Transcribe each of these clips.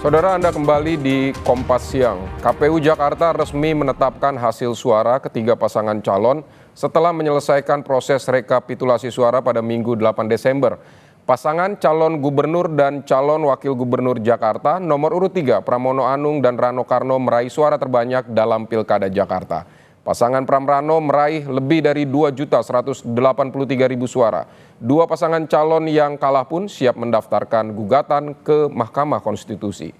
Saudara, Anda kembali di Kompas Siang. KPU Jakarta resmi menetapkan hasil suara ketiga pasangan calon setelah menyelesaikan proses rekapitulasi suara pada Minggu 8 Desember. Pasangan calon gubernur dan calon wakil gubernur Jakarta nomor urut 3 Pramono Anung dan Rano Karno meraih suara terbanyak dalam Pilkada Jakarta. Pasangan Pram Rano meraih lebih dari 2.183.000 suara. Dua pasangan calon yang kalah pun siap mendaftarkan gugatan ke Mahkamah Konstitusi.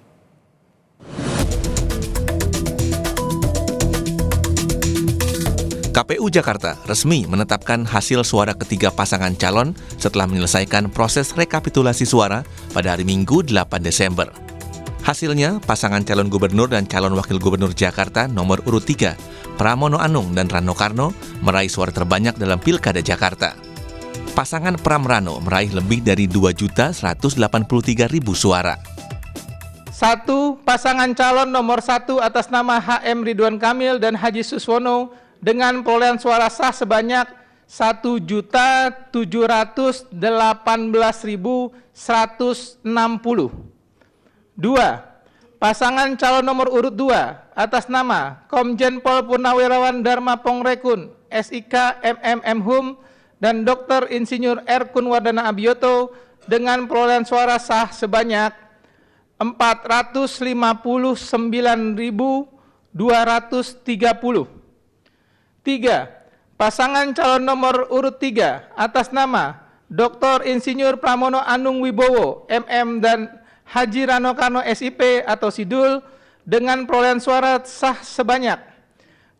KPU Jakarta resmi menetapkan hasil suara ketiga pasangan calon setelah menyelesaikan proses rekapitulasi suara pada hari Minggu 8 Desember. Hasilnya, pasangan calon gubernur dan calon wakil gubernur Jakarta nomor urut 3, Pramono Anung dan Rano Karno meraih suara terbanyak dalam Pilkada Jakarta. Pasangan Pram Rano meraih lebih dari 2.183.000 suara. 1. Pasangan calon nomor 1 atas nama HM Ridwan Kamil dan Haji Suswono dengan perolehan suara sah sebanyak 1.718.160. 2. Pasangan calon nomor urut 2 atas nama Komjen Pol Purnawirawan Dharma Pongrekun, SIK MM Hum, dan Dr. Insinyur R. Kunwardana Abioto dengan perolehan suara sah sebanyak 459.230. 3. Pasangan calon nomor urut 3 atas nama Dr. Insinyur Pramono Anung Wibowo, MM dan Haji Rano Karno SIP atau Sidul dengan perolehan suara sah sebanyak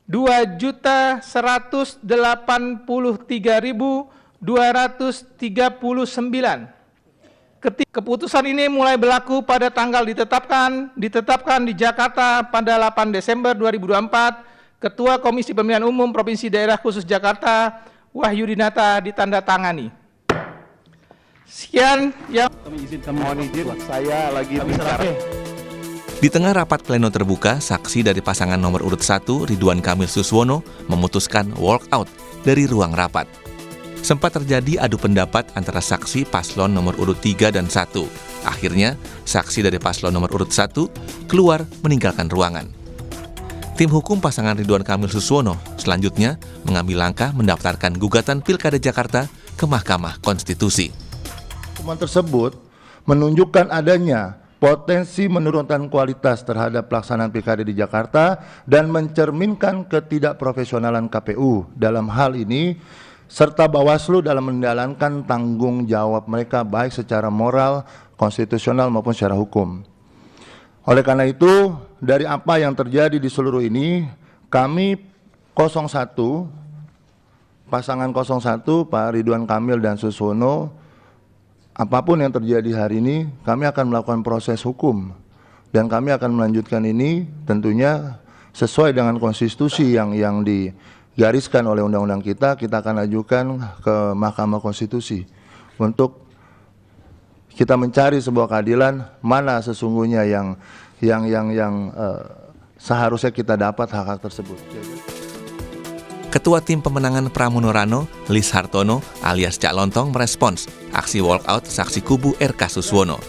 2.183.239. Keputusan ini mulai berlaku pada tanggal ditetapkan di Jakarta pada 8 Desember 2024. Ketua Komisi Pemilihan Umum Provinsi Daerah Khusus Jakarta, Wahyudinata, ditandatangani. Sekian yang mohon izin, saya lagi bicara. Di tengah rapat pleno terbuka, saksi dari pasangan nomor urut 1, Ridwan Kamil Suswono, memutuskan walk out dari ruang rapat. Sempat terjadi adu pendapat antara saksi paslon nomor urut 3 dan 1. Akhirnya, saksi dari paslon nomor urut 1 keluar meninggalkan ruangan. Tim hukum pasangan Ridwan Kamil Suswono selanjutnya mengambil langkah mendaftarkan gugatan Pilkada Jakarta ke Mahkamah Konstitusi. Hukuman tersebut menunjukkan adanya potensi menurunkan kualitas terhadap pelaksanaan pilkada di Jakarta dan mencerminkan ketidakprofesionalan KPU dalam hal ini, serta Bawaslu dalam menjalankan tanggung jawab mereka baik secara moral, konstitusional maupun secara hukum. Oleh karena itu, dari apa yang terjadi di seluruh ini, kami 01, pasangan 01, Pak Ridwan Kamil dan Suswono, apapun yang terjadi hari ini, kami akan melakukan proses hukum. Dan kami akan melanjutkan ini tentunya sesuai dengan konstitusi yang digariskan oleh undang-undang kita akan ajukan ke Mahkamah Konstitusi untuk kita mencari sebuah keadilan mana sesungguhnya yang seharusnya kita dapat hak-hak tersebut. Ketua Tim Pemenangan Pramono Rano, Lis Hartono alias Cak Lontong merespons aksi walkout saksi kubu RK Suswono.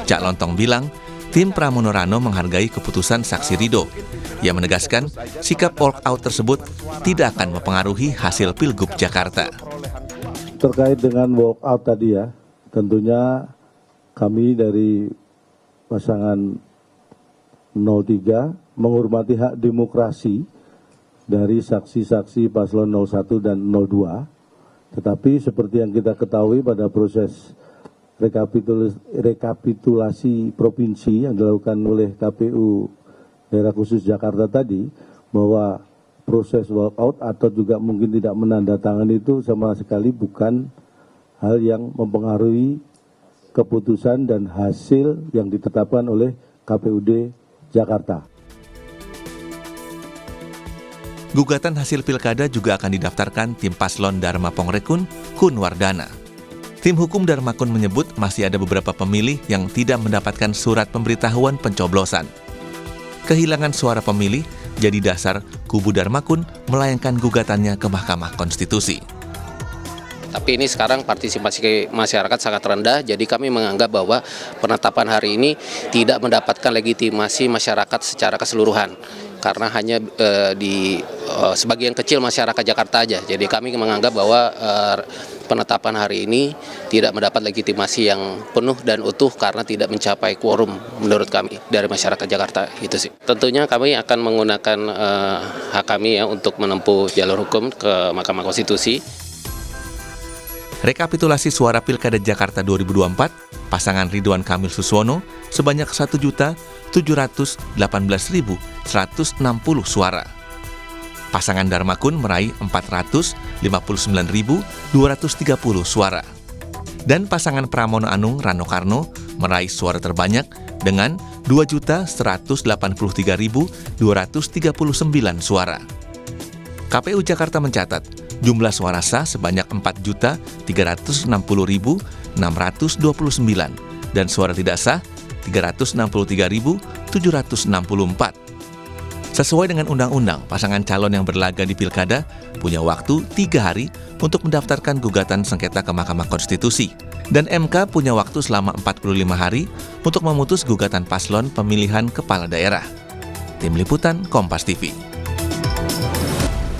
Cak Lontong bilang, tim Pramono Rano menghargai keputusan saksi Rido. Ia menegaskan sikap walkout tersebut tidak akan mempengaruhi hasil Pilgub Jakarta. Terkait dengan walkout tadi ya, tentunya kami dari pasangan 03 menghormati hak demokrasi dari saksi-saksi paslon 01 dan 02. Tetapi seperti yang kita ketahui pada proses rekapitulasi provinsi yang dilakukan oleh KPU Daerah Khusus Jakarta tadi, bahwa proses walkout atau juga mungkin tidak menandatangani itu sama sekali bukan hal yang mempengaruhi keputusan dan hasil yang ditetapkan oleh KPUD Jakarta. Gugatan hasil pilkada juga akan didaftarkan tim paslon Dharma Pongrekun, Kunwardana. Tim hukum Dharma Kun menyebut masih ada beberapa pemilih yang tidak mendapatkan surat pemberitahuan pencoblosan. Kehilangan suara pemilih jadi dasar kubu Dharma Kun melayangkan gugatannya ke Mahkamah Konstitusi. Tapi ini sekarang partisipasi masyarakat sangat rendah, jadi kami menganggap bahwa penetapan hari ini tidak mendapatkan legitimasi masyarakat secara keseluruhan. Karena hanya di sebagian kecil masyarakat Jakarta aja. Jadi kami menganggap bahwa penetapan hari ini tidak mendapat legitimasi yang penuh dan utuh karena tidak mencapai quorum menurut kami dari masyarakat Jakarta. Itu sih. Tentunya kami akan menggunakan hak kami ya untuk menempuh jalur hukum ke Mahkamah Konstitusi. Rekapitulasi suara Pilkada Jakarta 2024, pasangan Ridwan Kamil Suswono sebanyak 1.718.160 suara. Pasangan Darmakun meraih 459.230 suara. Dan pasangan Pramono Anung Rano Karno meraih suara terbanyak dengan 2.183.239 suara. KPU Jakarta mencatat jumlah suara sah sebanyak 4.360.629 dan suara tidak sah 363.764. Sesuai dengan undang-undang, pasangan calon yang berlaga di Pilkada punya waktu 3 hari untuk mendaftarkan gugatan sengketa ke Mahkamah Konstitusi. Dan MK punya waktu selama 45 hari untuk memutus gugatan paslon pemilihan kepala daerah. Tim Liputan Kompas TV.